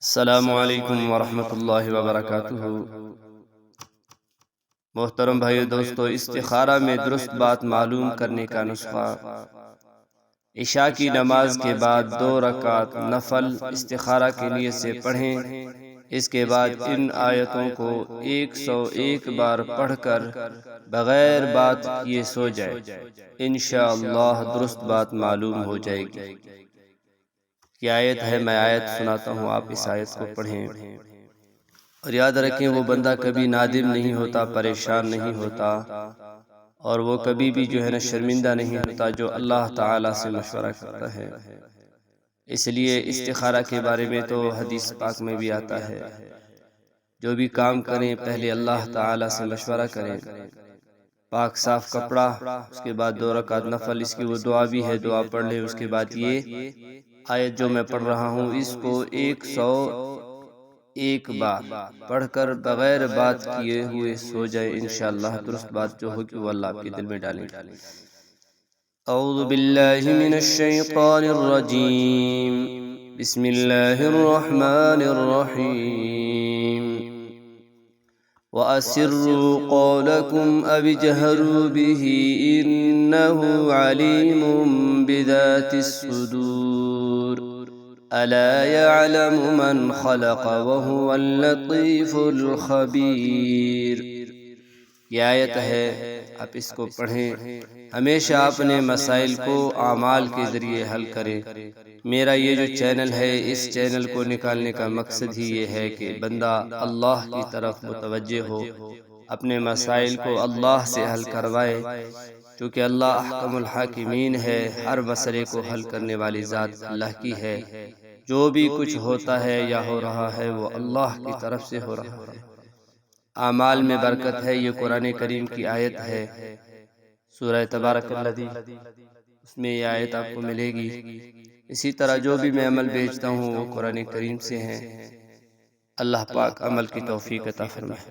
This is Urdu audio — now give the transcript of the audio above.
السلام علیکم ورحمۃ اللہ وبرکاتہ۔ محترم بھائیو دوستو، استخارہ میں درست بات معلوم کرنے کا نسخہ: عشاء کی نماز کے بعد 2 رکعت نفل استخارہ کے نیت سے پڑھیں۔ اس کے بعد ان آیتوں کو 101 بار پڑھ کر بغیر بات کیے سو جائے، انشاءاللہ درست بات معلوم ہو جائے گی۔ یہ آیت ہے، میں آیت سناتا ہوں، آپ اس آیت کو پڑھیں اور یاد رکھیں وہ بندہ کبھی نادم نہیں ہوتا، پریشان نہیں ہوتا، اور وہ کبھی بھی جو ہے نا شرمندہ نہیں ہوتا جو اللہ تعالی سے مشورہ کرتا ہے۔ اس لیے استخارہ کے بارے میں تو حدیث پاک میں بھی آتا ہے، جو بھی کام کریں پہلے اللہ تعالی سے مشورہ کریں، پاک صاف کپڑا، اس کے بعد 2 رکعت نفل، اس کی وہ دعا بھی ہے، دعا پڑھ لیں۔ اس کے بعد یہ آیت جو میں پڑھ رہا ہوں اس کو 101 بار پڑھ کر بغیر بات کیے ہوئے سو جائے، انشاءاللہ درست بات جو ہوگی وہ اللہ آپ کے دل میں ڈالیں گے۔ اعوذ باللہ من الشیطان الرجیم، بسم اللہ الرحمن الرحیم۔ وَأَسِرُّوا قَوْلَكُمْ أَوِ اجْهَرُوا بِهِ إِنَّهُ عَلِيمٌ بِذَاتِ الصُّدُورِ أَلَا يَعْلَمُ مَنْ خَلَقَ وَهُوَ اللَّطِيفُ الْخَبِيرُ۔ یہ آیت ہے، آپ اس کو پڑھیں۔ ہمیشہ اپنے مسائل کو اعمال کے ذریعے حل کریں۔ میرا یہ جو چینل ہے، اس چینل کو نکالنے کا مقصد ہی یہ ہے کہ بندہ اللہ کی طرف متوجہ ہو، اپنے مسائل کو اللہ سے حل کروائے، کیونکہ اللہ احکم الحاکمین ہے، ہر مسئلے کو حل کرنے والی ذات اللہ کی ہے۔ جو بھی کچھ ہوتا ہے یا ہو رہا ہے وہ اللہ کی طرف سے ہو رہا ہے۔ اعمال میں برکت ہے، یہ قرآن کریم کی آیت ہے، سورہ تبارک الذی، اس میں یہ آیت آپ کو ملے گی۔ اسی طرح جو بھی میں عمل بھیجتا ہوں وہ قرآن کریم سے ہیں۔ اللہ پاک عمل کی توفیق عطا فرمائے۔